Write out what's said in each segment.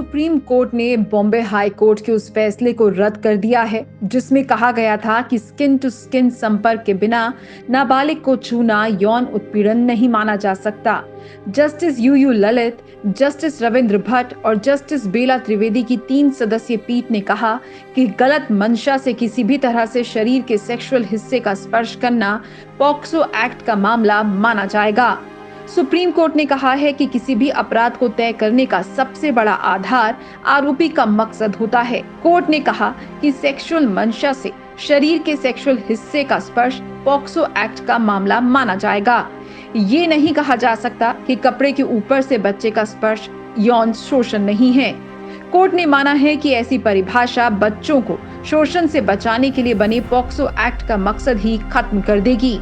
Supreme court ने Bombay high court के उस फैसले को रद्द कर दिया है जिसमें कहा गया था कि स्किन टू स्किन संपर्क के बिना नाबालिग को छूना यौन उत्पीड़न नहीं माना जा सकता। Justice U Lalit, justice Ravindra Bhatt और जस्टिस बेला त्रिवेदी की 3 सदस्यीय पीठ ने कहा कि गलत मंशा से किसी भी तरह से शरीर के सेक्सुअल हिस्से का स्पर्श करना पॉक्सो एक्ट का मामला माना जाएगा। सुप्रीम कोर्ट ने कहा है कि किसी भी अपराध को तय करने का सबसे बड़ा आधार आरोपी का मकसद होता है। कोर्ट ने कहा कि सेक्सुअल मंशा से शरीर के सेक्सुअल हिस्से का स्पर्श पॉक्सो एक्ट का मामला माना जाएगा। ये नहीं कहा जा सकता कि कपड़े के ऊपर से बच्चे का स्पर्श यौन शोषण नहीं है। कोर्ट ने माना है कि ऐसी परिभाषा बच्चों को शोषण से बचाने के लिए बने पॉक्सो एक्ट का मकसद ही खत्म कर देगी।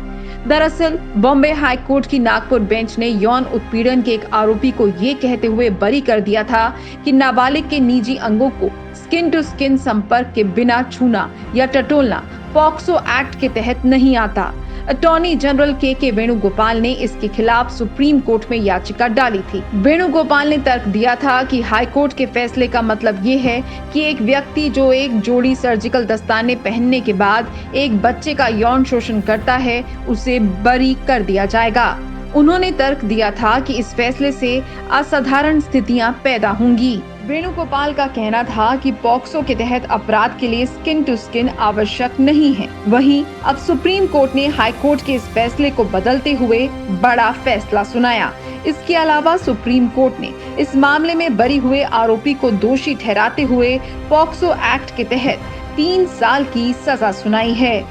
दरअसल बॉम्बे हाई कोर्ट की नागपुर बेंच ने यौन उत्पीड़न के एक आरोपी को ये कहते हुए बरी कर दिया था कि नाबालिग के निजी अंगों को स्किन टू स्किन संपर्क के बिना छूना या टटोलना पॉक्सो एक्ट के तहत नहीं आता। अटॉर्नी जनरल के वेणुगोपाल ने इसके खिलाफ सुप्रीम कोर्ट में याचिका डाली थी। वेणुगोपाल ने तर्क दिया था कि हाई कोर्ट के फैसले का मतलब ये है कि एक व्यक्ति जो एक जोड़ी सर्जिकल दस्ताने पहनने के बाद एक बच्चे का यौन शोषण करता है उसे बरी कर दिया जाएगा। उन्होंने तर्क दिया था कि इस फैसले से असाधारण स्थितियां पैदा होंगी। वेणुगोपाल का कहना था कि पॉक्सो के तहत अपराध के लिए स्किन टू स्किन आवश्यक नहीं है। वहीं अब सुप्रीम कोर्ट ने हाई कोर्ट के इस फैसले को बदलते हुए बड़ा फैसला सुनाया। इसके अलावा सुप्रीम कोर्ट ने इस मामले में बरी हुए आरोपी को दोषी ठहराते हुए पॉक्सो एक्ट के तहत 3 साल की सजा सुनाई है।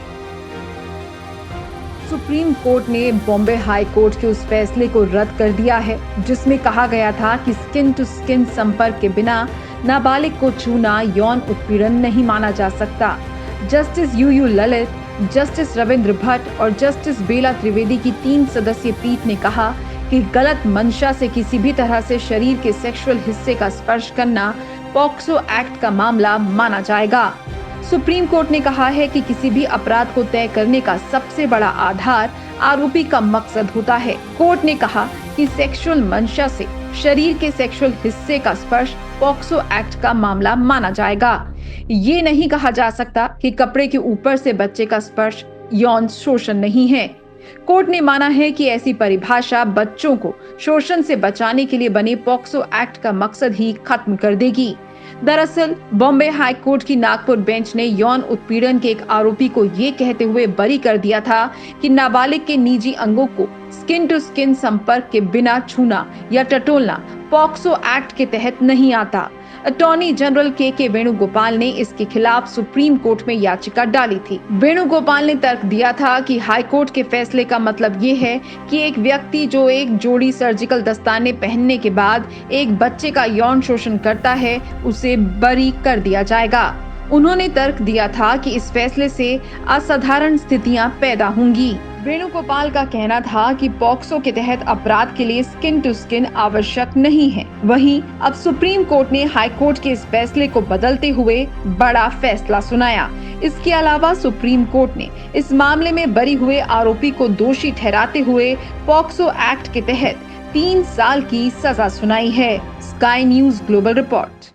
सुप्रीम कोर्ट ने बॉम्बे हाई कोर्ट के उस फैसले को रद्द कर दिया है जिसमें कहा गया था कि स्किन टू स्किन संपर्क के बिना नाबालिग को छूना यौन उत्पीड़न नहीं माना जा सकता। Justice U Lalit, justice Ravindra Bhatt और जस्टिस बेला त्रिवेदी की 3 सदस्यीय पीठ ने कहा कि गलत मंशा से किसी भी तरह से शरीर के सेक्सुअल हिस्से का स्पर्श करना पॉक्सो एक्ट का मामला माना जाएगा। सुप्रीम कोर्ट ने कहा है कि किसी भी अपराध को तय करने का सबसे बड़ा आधार आरोपी का मकसद होता है। कोर्ट ने कहा कि सेक्सुअल मंशा से शरीर के सेक्सुअल हिस्से का स्पर्श पॉक्सो एक्ट का मामला माना जाएगा। ये नहीं कहा जा सकता कि कपड़े के ऊपर से बच्चे का स्पर्श यौन शोषण नहीं है। कोर्ट ने माना है कि ऐसी परिभाषा बच्चों को शोषण से बचाने के लिए बने पॉक्सो एक्ट का मकसद ही खत्म कर देगी। दरअसल बॉम्बे हाई कोर्ट की नागपुर बेंच ने यौन उत्पीड़न के एक आरोपी को ये कहते हुए बरी कर दिया था कि नाबालिग के निजी अंगों को स्किन टू स्किन संपर्क के बिना छूना या टटोलना पॉक्सो एक्ट के तहत नहीं आता। अटॉर्नी जनरल के वेणुगोपाल ने इसके खिलाफ सुप्रीम कोर्ट में याचिका डाली थी। वेणुगोपाल ने तर्क दिया था कि हाई कोर्ट के फैसले का मतलब ये है कि एक व्यक्ति जो एक जोड़ी सर्जिकल दस्ताने पहनने के बाद एक बच्चे का यौन शोषण करता है उसे बरी कर दिया जाएगा। उन्होंने तर्क दिया था कि इस फैसले से असाधारण स्थितियां पैदा होंगी। वेणुगोपाल का कहना था कि पॉक्सो के तहत अपराध के लिए स्किन टू स्किन आवश्यक नहीं है। वहीं अब सुप्रीम कोर्ट ने हाई कोर्ट के इस फैसले को बदलते हुए बड़ा फैसला सुनाया। इसके अलावा सुप्रीम कोर्ट ने इस मामले में बरी हुए आरोपी को दोषी ठहराते हुए पॉक्सो एक्ट के तहत 3 साल की सजा सुनाई है। Sky news global report.